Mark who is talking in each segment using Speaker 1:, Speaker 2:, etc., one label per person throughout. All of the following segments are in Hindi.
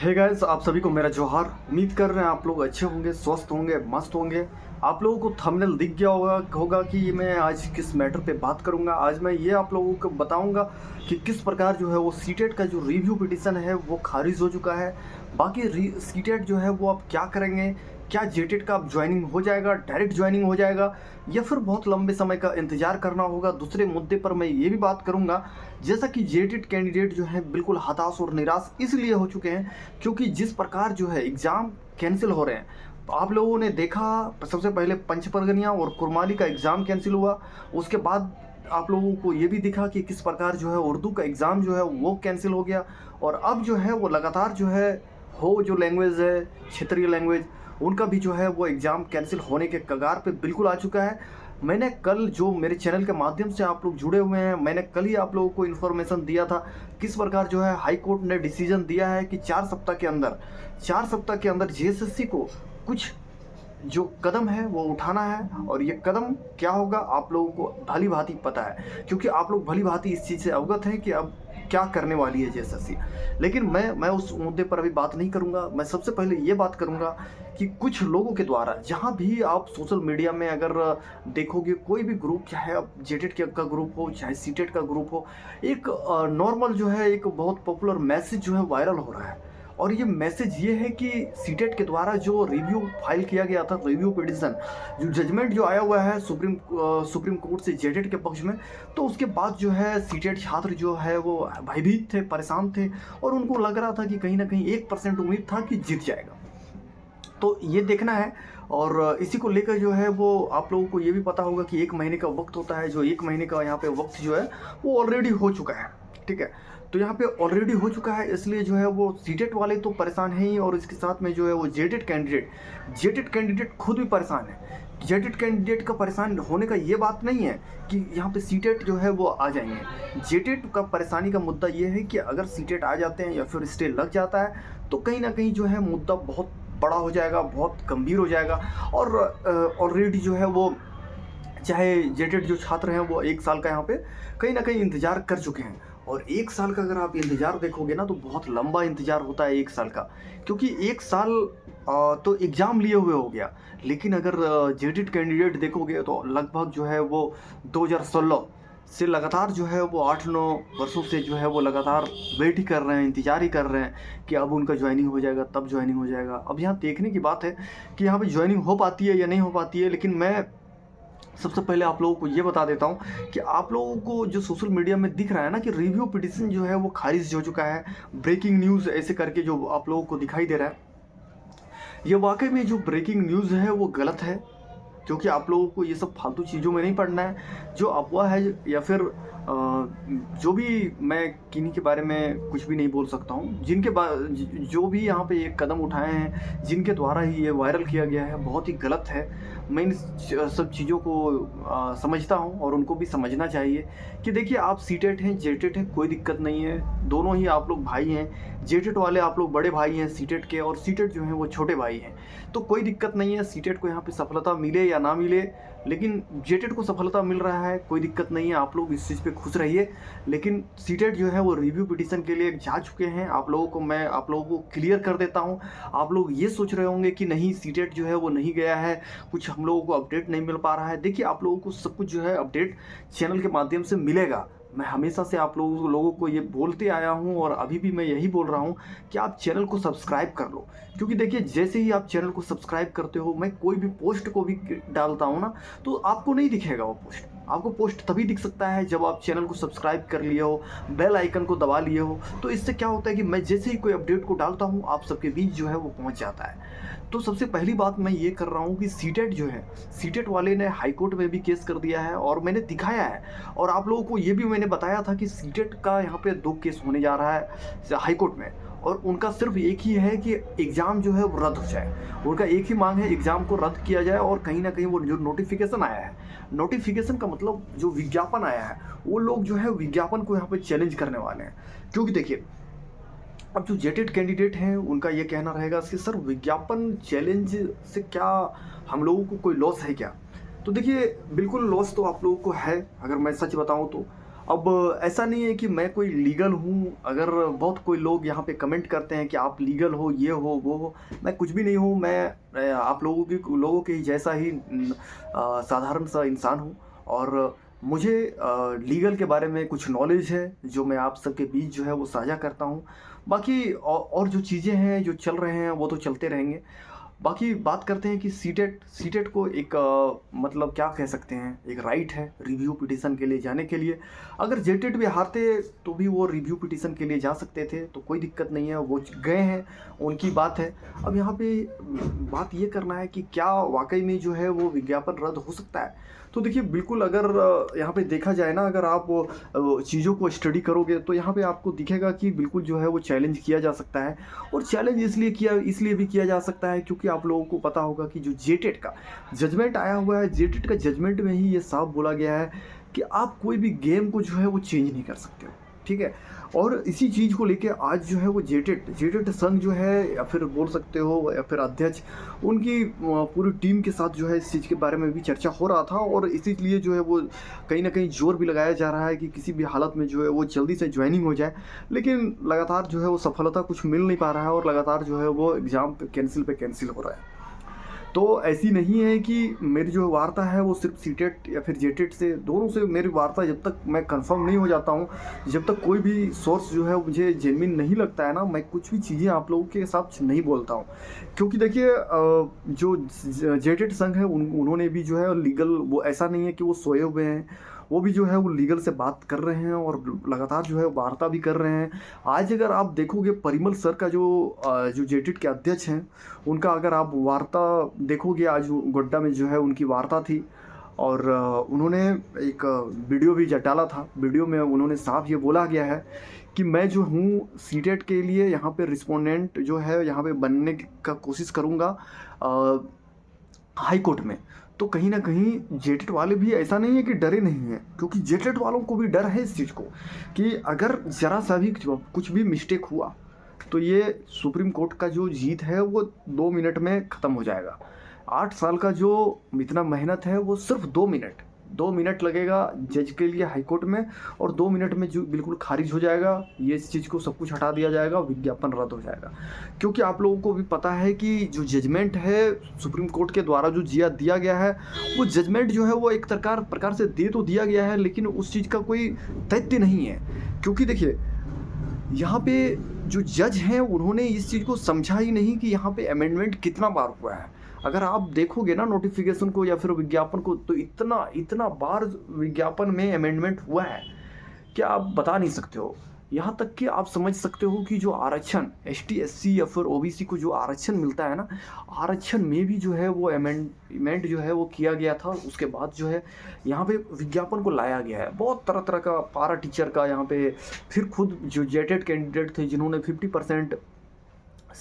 Speaker 1: हे गाइस, आप सभी को मेरा जोहार। उम्मीद कर रहे हैं आप लोग अच्छे होंगे, स्वस्थ होंगे, मस्त होंगे। आप लोगों को थंबनेल दिख गया होगा कि मैं आज किस मैटर पे बात करूंगा। आज मैं ये आप लोगों को बताऊंगा कि किस प्रकार जो है वो सीटेट का जो रिव्यू पिटीशन है वो खारिज हो चुका है। बाकी सीटेट जो है वो आप क्या करेंगे, क्या जेटेट का अब ज्वाइनिंग हो जाएगा, डायरेक्ट ज्वाइनिंग हो जाएगा या फिर बहुत लंबे समय का इंतजार करना होगा। दूसरे मुद्दे पर मैं ये भी बात करूंगा, जैसा कि जेटेट कैंडिडेट जो है बिल्कुल हताश और निराश इसलिए हो चुके हैं क्योंकि जिस प्रकार जो है एग्ज़ाम कैंसिल हो रहे हैं। आप लोगों ने देखा, सबसे पहले पंचपरगनिया और कुरमाली का एग्ज़ाम कैंसिल हुआ। उसके बाद आप लोगों को ये भी दिखा कि किस प्रकार जो है उर्दू का एग्ज़ाम जो है वो कैंसिल हो गया। और अब जो है वो लगातार जो है हो जो लैंग्वेज है, क्षेत्रीय लैंग्वेज, उनका भी जो है वो एग्ज़ाम कैंसिल होने के कगार पे बिल्कुल आ चुका है। मैंने कल जो मेरे चैनल के माध्यम से आप लोग जुड़े हुए हैं, मैंने कल ही आप लोगों को इन्फॉर्मेशन दिया था किस प्रकार जो है हाई कोर्ट ने डिसीजन दिया है कि 4 सप्ताह के अंदर जेएसएससी को कुछ जो कदम है वो उठाना है। और ये कदम क्या होगा आप लोगों को भली भांति पता है, क्योंकि आप लोग भली भांति इस चीज़ से अवगत हैं कि अब क्या करने वाली है जेएसएससी। लेकिन मैं उस मुद्दे पर अभी बात नहीं करूंगा। मैं सबसे पहले ये बात करूंगा कि कुछ लोगों के द्वारा, जहां भी आप सोशल मीडिया में अगर देखोगे, कोई भी ग्रुप, चाहे अब जेटेट का ग्रुप हो चाहे सीटेट का ग्रुप हो, एक नॉर्मल जो है एक बहुत पॉपुलर मैसेज जो है वायरल हो रहा है। और ये मैसेज ये है कि सीटेट के द्वारा जो रिव्यू फाइल किया गया था, रिव्यू पिटीशन, जो जजमेंट जो आया हुआ है सुप्रीम कोर्ट से जेटेट के पक्ष में, तो उसके बाद जो है सीटेट छात्र जो है वो भयभीत थे, परेशान थे और उनको लग रहा था कि कहीं ना कहीं 1% उम्मीद था कि जीत जाएगा। तो ये देखना है। और इसी को लेकर जो है वो आप लोगों को ये भी पता होगा कि 1 महीने का वक्त होता है। जो 1 महीने का यहाँ पे वक्त जो है वो ऑलरेडी हो चुका है। ठीक है, तो यहाँ पे ऑलरेडी हो चुका है, इसलिए जो है वो सीटेट वाले तो परेशान हैं ही, और इसके साथ में जो है वो जेटेट कैंडिडेट खुद भी परेशान है। जेटेट कैंडिडेट का परेशान होने का ये बात नहीं है कि यहाँ पे सीटेट जो है वो आ जाएंगे। जेटेट का परेशानी का मुद्दा ये है कि अगर सीटेट आ जाते हैं या फिर स्टे लग जाता है तो कहीं ना कहीं जो है मुद्दा बहुत बड़ा हो जाएगा, बहुत गंभीर हो जाएगा। और ऑलरेडी जो है वो, चाहे जेटेट जो छात्र हैं वो 1 साल का यहाँ पे कहीं ना कहीं इंतजार कर चुके हैं। और 1 साल का अगर आप इंतजार देखोगे ना तो बहुत लंबा इंतजार होता है 1 साल का, क्योंकि 1 साल तो एग्ज़ाम लिए हुए हो गया। लेकिन अगर जेटेट कैंडिडेट देखोगे तो लगभग जो है वो 2016 से लगातार जो है वो 8-9 वर्षों से जो है वो लगातार वेट ही कर रहे हैं, इंतजार ही कर रहे हैं कि अब उनका ज्वाइनिंग हो जाएगा, तब ज्वाइनिंग हो जाएगा। अब यहाँ देखने की बात है कि यहाँ पे ज्वाइनिंग हो पाती है या नहीं हो पाती है। लेकिन मैं सबसे पहले आप लोगों को ये बता देता हूँ कि आप लोगों को जो सोशल मीडिया में दिख रहा है ना कि रिव्यू पिटीशन जो है वो खारिज हो चुका है, ब्रेकिंग न्यूज़ ऐसे करके जो आप लोगों को दिखाई दे रहा है, ये वाकई में जो ब्रेकिंग न्यूज़ है वो गलत है। क्योंकि आप लोगों को ये सब फालतू चीज़ों में नहीं पड़ना है। जो अफवाह है या फिर जो भी, मैं किन्हीं के बारे में कुछ भी नहीं बोल सकता हूँ। जो भी यहाँ पे ये कदम उठाए हैं, जिनके द्वारा ही ये वायरल किया गया है, बहुत ही गलत है। मैं इन सब चीज़ों को समझता हूँ और उनको भी समझना चाहिए कि देखिए, आप सीटेट हैं, जेटेट हैं, कोई दिक्कत नहीं है। दोनों ही आप लोग भाई हैं। जेटेट वाले आप लोग बड़े भाई हैं सीटेट के, और सीटेट जो हैं वो छोटे भाई हैं। तो कोई दिक्कत नहीं है, सीटेट को यहाँ पे सफलता मिले या ना मिले, लेकिन जेटेट को सफलता मिल रहा है, कोई दिक्कत नहीं है। आप लोग इस चीज़ पे खुश रहिए। लेकिन सीटेट जो है वो रिव्यू पिटीशन के लिए जा चुके हैं। आप लोगों को क्लियर कर देता हूँ। आप लोग ये सोच रहे होंगे कि नहीं, सीटेट जो है वो नहीं गया है, कुछ हम लोगों को अपडेट नहीं मिल पा रहा है। देखिए, आप लोगों को सब कुछ जो है अपडेट चैनल के माध्यम से मिलेगा। मैं हमेशा से आप लोगों को ये बोलते आया हूँ और अभी भी मैं यही बोल रहा हूँ कि आप चैनल को सब्सक्राइब कर लो। क्योंकि देखिए, जैसे ही आप चैनल को सब्सक्राइब करते हो, मैं कोई भी पोस्ट को भी डालता हूँ ना, तो आपको नहीं दिखेगा वो पोस्ट। आपको पोस्ट तभी दिख सकता है जब आप चैनल को सब्सक्राइब कर लिए हो, बेल आइकन को दबा लिए हो। तो इससे क्या होता है कि मैं जैसे ही कोई अपडेट को डालता हूँ, आप सबके बीच जो है वो पहुँच जाता है। तो सबसे पहली बात मैं ये कर रहा हूँ कि सीटेट जो है, सीटेट वाले ने हाई कोर्ट में भी केस कर दिया है और मैंने दिखाया है। और आप लोगों को ये भी मैंने बताया था कि सीटेट का यहाँ पे 2 केस होने जा रहा है हाई कोर्ट में, और उनका सिर्फ एक ही है कि एग्ज़ाम जो है वो रद्द हो जाए। उनका एक ही मांग है, एग्ज़ाम को रद्द किया जाए। और कहीं ना कहीं वो जो नोटिफिकेशन आया है, नोटिफिकेशन का मतलब जो विज्ञापन आया है, वो लोग जो है विज्ञापन को यहाँ पे चैलेंज करने वाले हैं। क्योंकि देखिए, अब जो जेटेड कैंडिडेट हैं उनका ये कहना रहेगा कि सर, विज्ञापन चैलेंज से क्या हम लोगों को कोई लॉस है क्या? तो देखिए, बिल्कुल लॉस तो आप लोगों को है। अगर मैं सच बताऊं तो अब ऐसा नहीं है कि मैं कोई लीगल हूँ, अगर बहुत कोई लोग यहाँ पे कमेंट करते हैं कि आप लीगल हो, ये हो, वो हो, मैं कुछ भी नहीं हूँ। मैं आप लोगों के ही जैसा ही साधारण सा इंसान हूँ और मुझे लीगल के बारे में कुछ नॉलेज है जो मैं आप सबके बीच जो है वो साझा करता हूँ। बाकी और जो चीज़ें हैं जो चल रहे हैं वो तो चलते रहेंगे। बाकी बात करते हैं कि सीटेट को एक मतलब क्या कह सकते हैं, एक राइट है रिव्यू पिटीशन के लिए जाने के लिए। अगर जेटेट भी हारते तो भी वो रिव्यू पिटीशन के लिए जा सकते थे, तो कोई दिक्कत नहीं है, वो गए हैं, उनकी बात है। अब यहाँ पे बात ये करना है कि क्या वाकई में जो है वो विज्ञापन रद्द हो सकता है। तो देखिए बिल्कुल, अगर यहाँ पे देखा जाए ना, अगर आप चीज़ों को स्टडी करोगे तो यहाँ पे आपको दिखेगा कि बिल्कुल जो है वो चैलेंज किया जा सकता है। और चैलेंज इसलिए भी किया जा सकता है क्योंकि आप लोगों को पता होगा कि जो जेटेट का जजमेंट आया हुआ है, जेटेट का जजमेंट में ही ये साफ बोला गया है कि आप कोई भी गेम को जो है वो चेंज नहीं कर सकते हो, ठीक है। और इसी चीज़ को लेके आज जो है वो जेटेट संघ जो है, या फिर बोल सकते हो, या फिर अध्यक्ष, उनकी पूरी टीम के साथ जो है इस चीज़ के बारे में भी चर्चा हो रहा था। और इसीलिए जो है वो कहीं ना कहीं जोर भी लगाया जा रहा है कि किसी भी हालत में जो है वो जल्दी से ज्वाइनिंग हो जाए। लेकिन लगातार जो है वो सफलता कुछ मिल नहीं पा रहा है और लगातार जो है वो एग्ज़ाम पे कैंसिल हो रहा है। तो ऐसी नहीं है कि मेरी जो वार्ता है वो सिर्फ सीटेट या फिर जेटेट से, दोनों से मेरी वार्ता जब तक मैं कंफर्म नहीं हो जाता हूँ, जब तक कोई भी सोर्स जो है मुझे जेन्युइन नहीं लगता है ना, मैं कुछ भी चीज़ें आप लोगों के साथ नहीं बोलता हूँ। क्योंकि देखिए जो जेटेट संघ है उन्होंने भी जो है लीगल, वो ऐसा नहीं है कि वो सोए हुए हैं, वो भी जो है वो लीगल से बात कर रहे हैं और लगातार जो है वार्ता भी कर रहे हैं। आज अगर आप देखोगे परिमल सर का जो जेटेट के अध्यक्ष हैं, उनका अगर आप वार्ता देखोगे, आज गोड्डा में जो है उनकी वार्ता थी और उन्होंने एक वीडियो भी डाला था। वीडियो में उन्होंने साफ ये बोला गया है कि मैं जो हूँ सीटेट के लिए यहाँ पे रिस्पोंडेंट जो है यहाँ पे बनने का कोशिश करूँगा हाई कोर्ट में। तो कहीं ना कहीं जेटेट वाले भी ऐसा नहीं है कि डरे नहीं हैं, क्योंकि जेटेट वालों को भी डर है इस चीज़ को कि अगर ज़रा सा भी कुछ भी मिस्टेक हुआ तो ये सुप्रीम कोर्ट का जो जीत है वो 2 मिनट में ख़त्म हो जाएगा। 8 साल का जो इतना मेहनत है वो सिर्फ 2 मिनट लगेगा जज के लिए हाई कोर्ट में, और 2 मिनट में जो बिल्कुल खारिज हो जाएगा, ये इस चीज़ को सब कुछ हटा दिया जाएगा, विज्ञापन रद्द हो जाएगा। क्योंकि आप लोगों को भी पता है कि जो जजमेंट है सुप्रीम कोर्ट के द्वारा जो दिया गया है, वो जजमेंट जो है वो एक प्रकार से दे तो दिया गया है, लेकिन उस चीज़ का कोई तथ्य नहीं है। क्योंकि देखिए यहाँ पे जो जज हैं उन्होंने इस चीज़ को समझा ही नहीं कि यहाँ पे अमेंडमेंट कितना बार हुआ है। अगर आप देखोगे ना नोटिफिकेशन को या फिर विज्ञापन को, तो इतना बार विज्ञापन में अमेंडमेंट हुआ है कि आप बता नहीं सकते हो। यहाँ तक कि आप समझ सकते हो कि जो आरक्षण ST SC या फिर OBC को जो आरक्षण मिलता है ना, आरक्षण में भी जो है वो अमेंडमेंट जो है वो किया गया था। उसके बाद जो है यहाँ पे विज्ञापन को लाया गया है। बहुत तरह तरह का पारा टीचर का यहाँ पे, फिर खुद जो जेटेड कैंडिडेट थे जिन्होंने 50%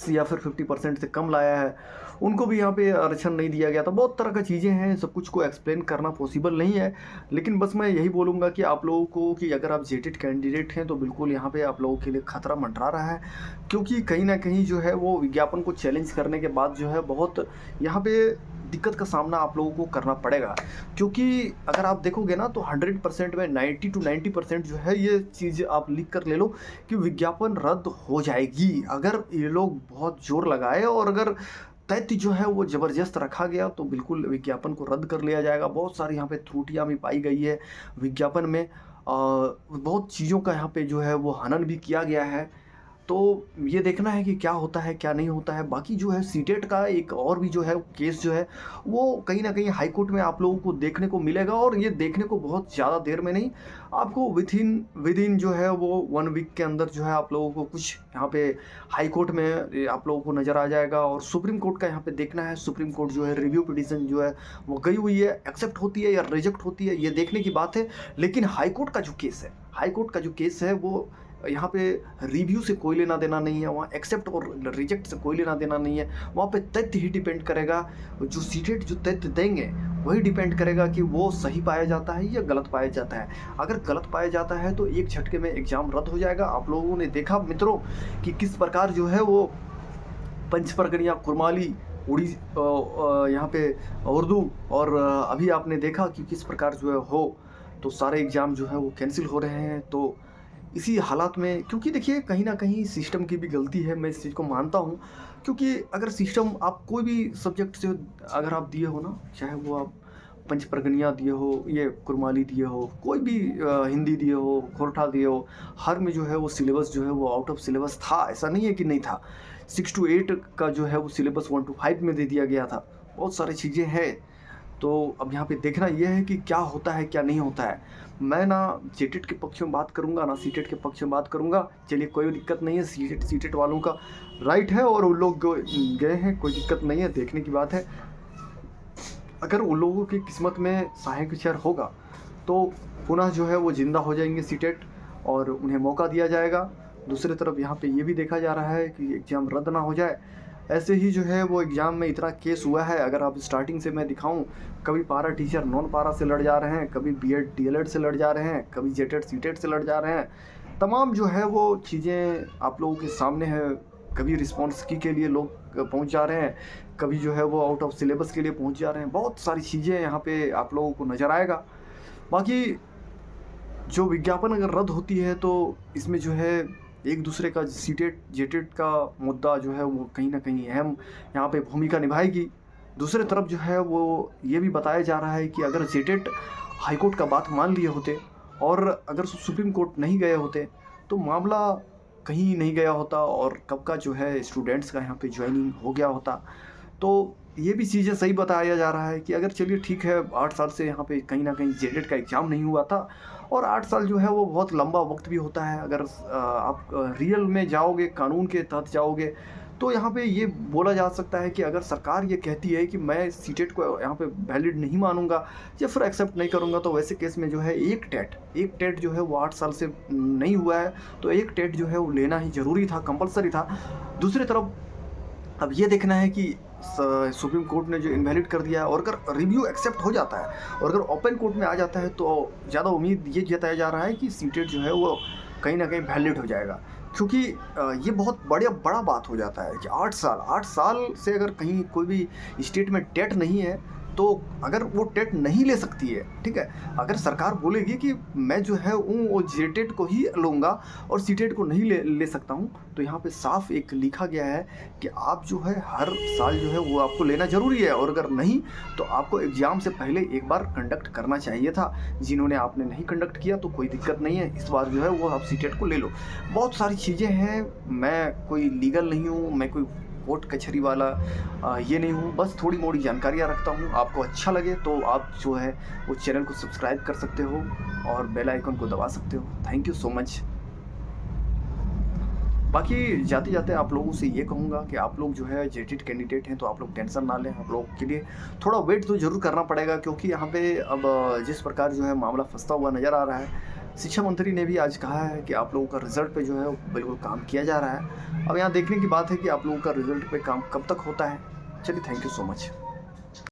Speaker 1: या फिर 50% से कम लाया है, उनको भी यहाँ पे आरक्षण नहीं दिया गया था। बहुत तरह का चीज़ें हैं, सब कुछ को एक्सप्लेन करना पॉसिबल नहीं है। लेकिन बस मैं यही बोलूँगा कि आप लोगों को कि अगर आप जेटेड कैंडिडेट हैं तो बिल्कुल यहाँ पे आप लोगों के लिए खतरा मंडरा रहा है। क्योंकि कहीं ना कहीं जो है वो विज्ञापन को चैलेंज करने के बाद जो है बहुत यहाँ पे दिक्कत का सामना आप लोगों को करना पड़ेगा। क्योंकि अगर आप देखोगे ना तो 100% में 90 to 90% जो है ये चीज़ आप लिख कर ले लो कि विज्ञापन रद्द हो जाएगी अगर ये लोग बहुत जोर लगाए, और अगर तथ्य जो है वो ज़बरदस्त रखा गया तो बिल्कुल विज्ञापन को रद्द कर लिया जाएगा। बहुत सारी यहाँ पे त्रुटियाँ भी पाई गई है विज्ञापन में, बहुत चीज़ों का यहाँ पे जो है वो हनन भी किया गया है। तो ये देखना है कि क्या होता है क्या नहीं होता है। बाकी जो है सीटेट का एक और भी जो है केस जो है वो कहीं ना कहीं हाई कोर्ट में आप लोगों को देखने को मिलेगा, और ये देखने को बहुत ज़्यादा देर में नहीं, आपको विद इन जो है वो 1 वीक के अंदर जो है आप लोगों को कुछ यहाँ पे हाई कोर्ट में आप लोगों को नज़र आ जाएगा। और सुप्रीम कोर्ट का यहाँ पे देखना है, सुप्रीम कोर्ट जो है रिव्यू पिटीशन जो है वो गई हुई है, एक्सेप्ट होती है या रिजेक्ट होती है, ये देखने की बात है। लेकिन हाई कोर्ट का जो केस है वो यहाँ पे रिव्यू से कोई लेना देना नहीं है, वहाँ एक्सेप्ट और रिजेक्ट से कोई लेना देना नहीं है। वहाँ पे तथ्य ही डिपेंड करेगा, जो सीटेट जो तथ्य देंगे वही डिपेंड करेगा कि वो सही पाया जाता है या गलत पाया जाता है। अगर गलत पाया जाता है तो एक झटके में एग्ज़ाम रद्द हो जाएगा। आप लोगों ने देखा मित्रों कि किस प्रकार जो है वो पंचपरगनिया, कुरमाली, उड़ी यहाँ पे उर्दू, और अभी आपने देखा कि किस प्रकार जो है हो तो सारे एग्ज़ाम जो है वो कैंसिल हो रहे हैं। तो इसी हालात में, क्योंकि देखिए कहीं न कहीं सिस्टम की भी गलती है, मैं इस चीज़ को मानता हूँ। क्योंकि अगर सिस्टम, आप कोई भी सब्जेक्ट से अगर आप दिए हो ना, चाहे वो आप पंचप्रगनिया दिए हो, ये कुरमाली दिए हो, कोई भी हिंदी दिए हो, खोरठा दिए हो, हर में जो है वो सिलेबस जो है वो आउट ऑफ सिलेबस था, ऐसा नहीं है कि नहीं था। 6 टू 8 का जो है वो सिलेबस 1 टू 5 में दे दिया गया था। बहुत सारी चीज़ें हैं। तो अब यहाँ पे देखना ये है कि क्या होता है, क्या नहीं होता है। मैं ना जेटेट के पक्ष में बात करूँगा, ना सीटेट के पक्ष में बात करूँगा। चलिए कोई दिक्कत नहीं है, सीटेट वालों का राइट है और उन लोग गए हैं, कोई दिक्कत नहीं है, देखने की बात है। अगर उन लोगों की किस्मत में सहायक अक्षर होगा तो पुनः जो है वो ज़िंदा हो जाएंगे सीटेट और उन्हें मौका दिया जाएगा। दूसरी तरफ यहाँ पे ये भी देखा जा रहा है कि एग्ज़ाम रद्द ना हो जाए। ऐसे ही जो है वो एग्ज़ाम में इतना केस हुआ है, अगर आप स्टार्टिंग से मैं दिखाऊं, कभी पारा टीचर नॉन पारा से लड़ जा रहे हैं, कभी बीएड डीएलएड से लड़ जा रहे हैं, कभी जेटेट सीटेट से लड़ जा रहे हैं। तमाम जो है वो चीज़ें आप लोगों के सामने है। कभी रिस्पॉन्स की के लिए लोग पहुंच जा रहे हैं, कभी जो है वो आउट ऑफ सिलेबस के लिए पहुंच जा रहे हैं। बहुत सारी चीज़ें यहाँ पे आप लोगों को नज़र आएगा। बाकी जो विज्ञापन अगर रद्द होती है तो इसमें जो है एक दूसरे का सीटेट जेटेट का मुद्दा जो है वो कहीं ना कहीं अहम यहाँ पे भूमिका निभाएगी। दूसरी तरफ जो है वो ये भी बताया जा रहा है कि अगर जेटेट हाईकोर्ट का बात मान लिए होते और अगर सुप्रीम कोर्ट नहीं गए होते तो मामला कहीं नहीं गया होता और कब का जो है स्टूडेंट्स का यहाँ पे ज्वाइनिंग हो गया होता। तो ये भी चीज़ें सही बताया जा रहा है कि अगर चलिए ठीक है, 8 साल से यहाँ पे कहीं न कहीं जेटेट का एग्ज़ाम नहीं हुआ था और 8 साल जो है वो बहुत लंबा वक्त भी होता है। अगर आप रियल में जाओगे, कानून के तहत जाओगे, तो यहाँ पे ये बोला जा सकता है कि अगर सरकार ये कहती है कि मैं सीटेट को यहाँ पे वैलिड नहीं मानूँगा या फिर एक्सेप्ट नहीं करूँगा, तो वैसे केस में जो है एक टेट जो है वो 8 साल से नहीं हुआ है, तो एक टेट जो है वो लेना ही ज़रूरी था, कंपल्सरी था। दूसरी तरफ अब ये देखना है कि सुप्रीम कोर्ट ने जो इनवैलिड कर दिया है और अगर रिव्यू एक्सेप्ट हो जाता है और अगर ओपन कोर्ट में आ जाता है तो ज़्यादा उम्मीद ये जताया जा रहा है कि सीटेट जो है वो कहीं ना कहीं वैलिड हो जाएगा। क्योंकि ये बहुत बड़ा बात हो जाता है कि 8 साल से अगर कहीं कोई भी स्टेट में टेट नहीं है तो अगर वो टेट नहीं ले सकती है, ठीक है, अगर सरकार बोलेगी कि मैं जो है वो जेटेट को ही लूँगा और सीटेट को नहीं ले सकता हूँ, तो यहाँ पे साफ एक लिखा गया है कि आप जो है हर साल जो है वो आपको लेना ज़रूरी है और अगर नहीं तो आपको एग्ज़ाम से पहले एक बार कंडक्ट करना चाहिए था। जिन्होंने आपने नहीं कंडक्ट किया तो कोई दिक्कत नहीं है, इस बार जो है वो आप सीटेट को ले लो। बहुत सारी चीज़ें हैं, मैं कोई लीगल नहीं हूँ, मैं कोई कोर्ट कचहरी वाला ये नहीं हूँ, बस थोड़ी मोड़ी जानकारियाँ रखता हूँ। आपको अच्छा लगे तो आप जो है वो चैनल को सब्सक्राइब कर सकते हो और बेल आइकन को दबा सकते हो। Thank you so much. बाकी जाते जाते आप लोगों से ये कहूँगा कि आप लोग जो है जेटेट कैंडिडेट हैं तो आप लोग टेंशन ना लें, आप लोगों के लिए थोड़ा वेट तो ज़रूर करना पड़ेगा, क्योंकि यहाँ पे अब जिस प्रकार जो है मामला फंसता हुआ नज़र आ रहा है, शिक्षा मंत्री ने भी आज कहा है कि आप लोगों का रिजल्ट पे जो है बिल्कुल काम किया जा रहा है। अब यहाँ देखने की बात है कि आप लोगों का रिजल्ट पे काम कब तक होता है। चलिए, थैंक यू सो मच।